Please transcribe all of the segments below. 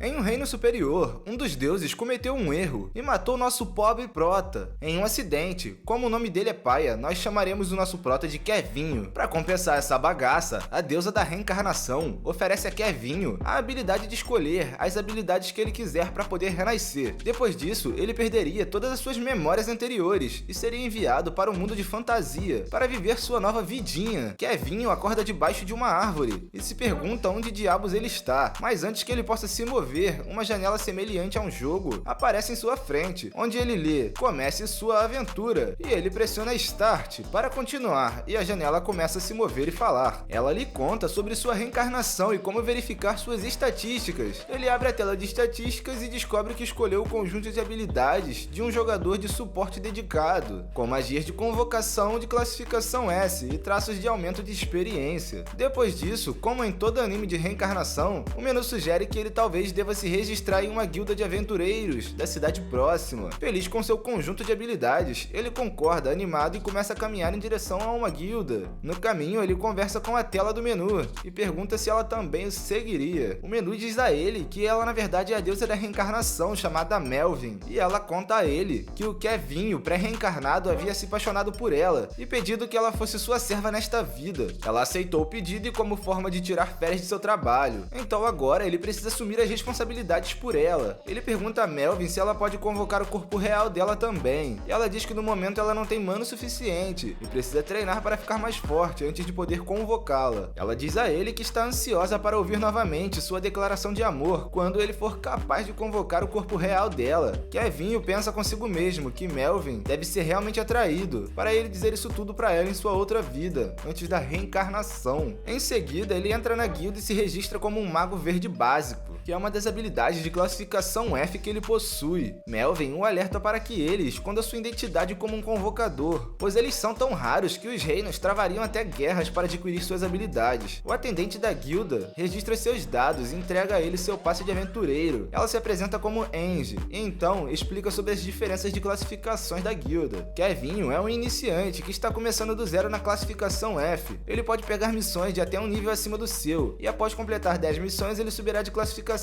Em um reino superior, um dos deuses cometeu um erro e matou nosso pobre prota em um acidente. Como o nome dele é paia, nós chamaremos o nosso prota de Kevinho. Para compensar essa bagaça, a deusa da reencarnação oferece a Kevinho a habilidade de escolher as habilidades que ele quiser para poder renascer. Depois disso, ele perderia todas as suas memórias anteriores e seria enviado para o mundo de fantasia para viver sua nova vidinha. Kevinho acorda debaixo de uma árvore e se pergunta onde diabos ele está, mas antes que ele possa se mover, uma janela semelhante a um jogo aparece em sua frente, onde ele lê "Comece sua aventura" e ele pressiona Start para continuar e a janela começa a se mover e falar. Ela lhe conta sobre sua reencarnação e como verificar suas estatísticas. Ele abre a tela de estatísticas e descobre que escolheu o conjunto de habilidades de um jogador de suporte dedicado, com magias de convocação de classificação S e traços de aumento de experiência. Depois disso, como em todo anime de reencarnação, o menu sugere que ele talvez deva se registrar em uma guilda de aventureiros da cidade próxima. Feliz com seu conjunto de habilidades, ele concorda, animado, e começa a caminhar em direção a uma guilda. No caminho, ele conversa com a tela do menu e pergunta se ela também o seguiria. O menu diz a ele que ela na verdade é a deusa da reencarnação chamada Melvin, e ela conta a ele que o Kevinho pré-reencarnado havia se apaixonado por ela e pedido que ela fosse sua serva nesta vida. Ela aceitou o pedido e como forma de tirar férias de seu trabalho. Então agora ele precisa assumir as responsabilidades por ela. Ele pergunta a Melvin se ela pode convocar o corpo real dela também. E ela diz que no momento ela não tem mano suficiente e precisa treinar para ficar mais forte antes de poder convocá-la. Ela diz a ele que está ansiosa para ouvir novamente sua declaração de amor quando ele for capaz de convocar o corpo real dela. Kevinho pensa consigo mesmo que Melvin deve ser realmente atraído para ele dizer isso tudo para ela em sua outra vida, antes da reencarnação. Em seguida, ele entra na guilda e se registra como um mago verde básico, que é uma das habilidades de classificação F que ele possui. Melvin o alerta para que ele esconda sua identidade como um convocador, pois eles são tão raros que os reinos travariam até guerras para adquirir suas habilidades. O atendente da guilda registra seus dados e entrega a ele seu passe de aventureiro. Ela se apresenta como Angie e então explica sobre as diferenças de classificações da guilda. Kevinho é um iniciante que está começando do zero na classificação F. Ele pode pegar missões de até um nível acima do seu, e após completar 10 missões ele subirá de classificação.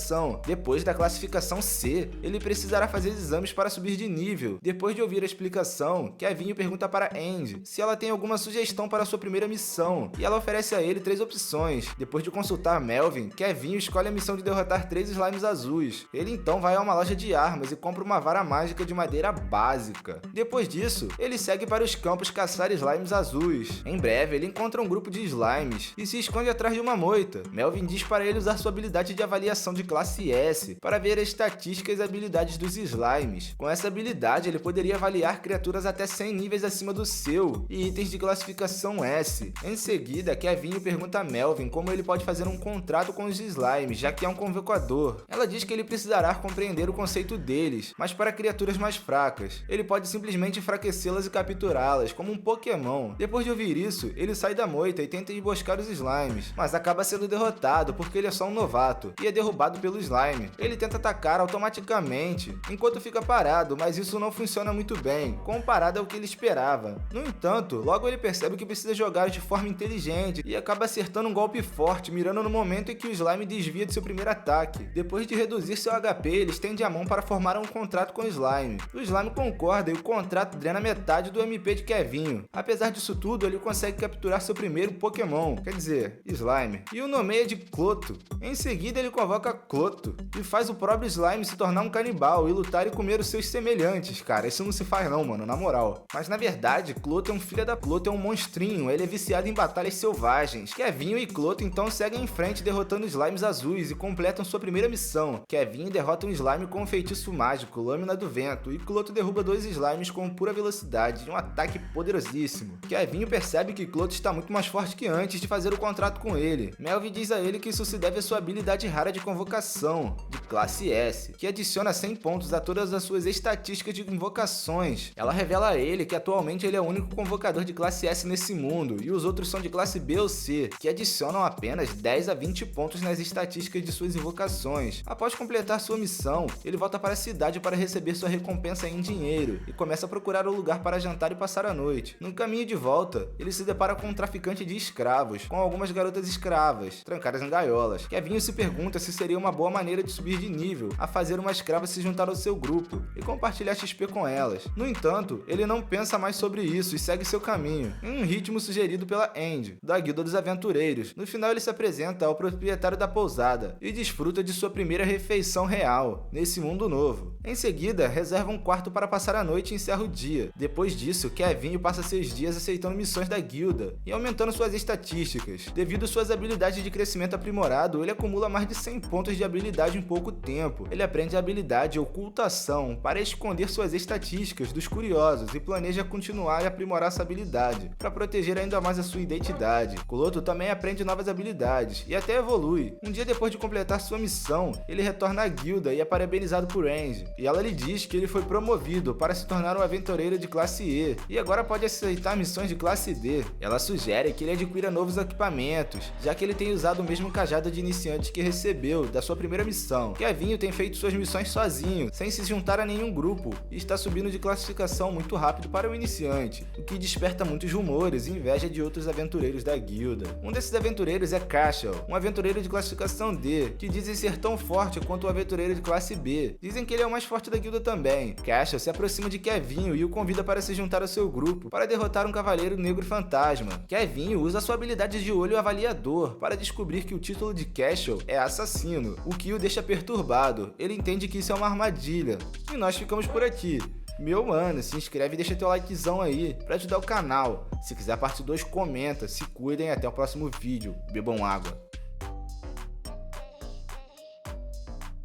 Depois da classificação C, ele precisará fazer exames para subir de nível. Depois de ouvir a explicação, Kevinho pergunta para Angie se ela tem alguma sugestão para sua primeira missão, e ela oferece a ele 3 opções. Depois de consultar Melvin, Kevinho escolhe a missão de derrotar 3 slimes azuis. Ele então vai a uma loja de armas e compra uma vara mágica de madeira básica. Depois disso, ele segue para os campos caçar slimes azuis. Em breve, ele encontra um grupo de slimes e se esconde atrás de uma moita. Melvin diz para ele usar sua habilidade de avaliação de classe S para ver as estatísticas e habilidades dos slimes. Com essa habilidade, ele poderia avaliar criaturas até 100 níveis acima do seu e itens de classificação S. Em seguida, Kevinho pergunta a Melvin como ele pode fazer um contrato com os slimes, já que é um convocador. Ela diz que ele precisará compreender o conceito deles, mas para criaturas mais fracas. Ele pode simplesmente enfraquecê-las e capturá-las, como um Pokémon. Depois de ouvir isso, ele sai da moita e tenta emboscar os slimes, mas acaba sendo derrotado porque ele é só um novato e é derrubado pelo slime. Ele tenta atacar automaticamente enquanto fica parado, mas isso não funciona muito bem, comparado ao que ele esperava. No entanto, logo ele percebe que precisa jogar de forma inteligente e acaba acertando um golpe forte, mirando no momento em que o slime desvia de seu primeiro ataque. Depois de reduzir seu HP, ele estende a mão para formar um contrato com o slime. O slime concorda e o contrato drena metade do MP de Kevinho. Apesar disso tudo, ele consegue capturar seu primeiro Pokémon, quer dizer, slime, e o nomeia de Cloto. Em seguida, ele convoca Cloto e faz o próprio slime se tornar um canibal e lutar e comer os seus semelhantes. Cara, isso não se faz não, mano, na moral. Mas na verdade, Cloto é um filho da Cloto, é um monstrinho, ele é viciado em batalhas selvagens. Kevinho e Cloto então seguem em frente derrotando slimes azuis e completam sua primeira missão. Kevinho derrota um slime com um feitiço mágico, Lâmina do Vento, e Cloto derruba 2 slimes com pura velocidade e um ataque poderosíssimo. Kevinho percebe que Cloto está muito mais forte que antes de fazer o contrato com ele. Melvin diz a ele que isso se deve à sua habilidade rara de convocação, de classe S, que adiciona 100 pontos a todas as suas estatísticas de invocações. Ela revela a ele que atualmente ele é o único convocador de classe S nesse mundo, e os outros são de classe B ou C, que adicionam apenas 10 a 20 pontos nas estatísticas de suas invocações. Após completar sua missão, ele volta para a cidade para receber sua recompensa em dinheiro, e começa a procurar um lugar para jantar e passar a noite. No caminho de volta, ele se depara com um traficante de escravos, com algumas garotas escravas, trancadas em gaiolas. Kevinho se pergunta se seria uma boa maneira de subir de nível a fazer uma escrava se juntar ao seu grupo e compartilhar XP com elas. No entanto, ele não pensa mais sobre isso e segue seu caminho, em um ritmo sugerido pela Andy, da Guilda dos Aventureiros. No final, ele se apresenta ao proprietário da pousada e desfruta de sua primeira refeição real nesse mundo novo. Em seguida, reserva um quarto para passar a noite e encerra o dia. Depois disso, Kevinho passa seus dias aceitando missões da guilda e aumentando suas estatísticas. Devido às suas habilidades de crescimento aprimorado, ele acumula mais de 100 pontos de habilidade em pouco tempo. Ele aprende a habilidade Ocultação para esconder suas estatísticas dos curiosos e planeja continuar a aprimorar essa habilidade para proteger ainda mais a sua identidade. Kuloto também aprende novas habilidades e até evolui. Um dia depois de completar sua missão, ele retorna à guilda e é parabenizado por Angie, e ela lhe diz que ele foi promovido para se tornar um aventureiro de classe E e agora pode aceitar missões de classe D. Ela sugere que ele adquira novos equipamentos, já que ele tem usado o mesmo cajado de iniciante que recebeu da sua primeira missão. Kevinho tem feito suas missões sozinho, sem se juntar a nenhum grupo, e está subindo de classificação muito rápido para o iniciante, o que desperta muitos rumores e inveja de outros aventureiros da guilda. Um desses aventureiros é Cashel, um aventureiro de classificação D, que dizem ser tão forte quanto o aventureiro de classe B. Dizem que ele é o mais forte da guilda também. Cashel se aproxima de Kevinho e o convida para se juntar ao seu grupo para derrotar um cavaleiro negro fantasma. Kevinho usa sua habilidade de olho avaliador para descobrir que o título de Cashel é assassino, o que o deixa perturbado. Ele entende que isso é uma armadilha. E nós ficamos por aqui. Meu mano, se inscreve e deixa teu likezão aí pra ajudar o canal. Se quiser parte 2, comenta. Se cuidem, até o próximo vídeo. Bebam água.